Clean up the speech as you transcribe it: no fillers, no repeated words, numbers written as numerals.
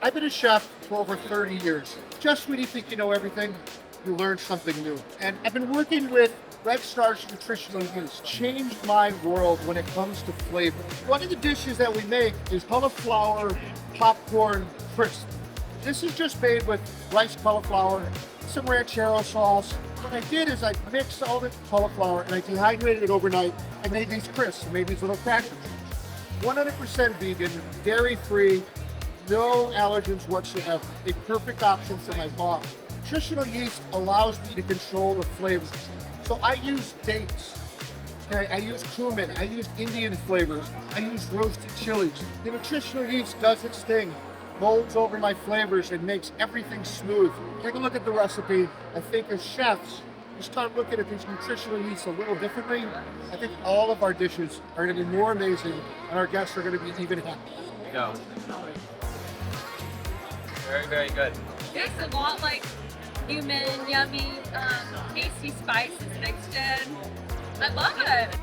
I've been a chef for over 30 years. Just when you think you know everything, you learn something new. And I've been working with Red Star Nutritional Yeast. Changed my world when it comes to flavor. One of the dishes that we make is Cauliflower Popcorn Crisp. This is just made with rice cauliflower, some ranchero sauce. What I did is I mixed all the cauliflower and I dehydrated it overnight. I made these crisps, made these little crackers. 100% vegan, dairy-free, no allergens whatsoever. A perfect option for my mom. Nutritional yeast allows me to control the flavors. So I use dates, okay? I use cumin, I use Indian flavors, I use roasted chilies. The nutritional yeast does its thing, molds over my flavors and makes everything smooth. Take a look at the recipe. I think as chefs, we start looking at these nutritional yeasts a little differently. I think all of our dishes are going to be more amazing and our guests are going to be even happier. Go. Very, very good. Tastes a lot like human, yummy, tasty spices mixed in. I love it.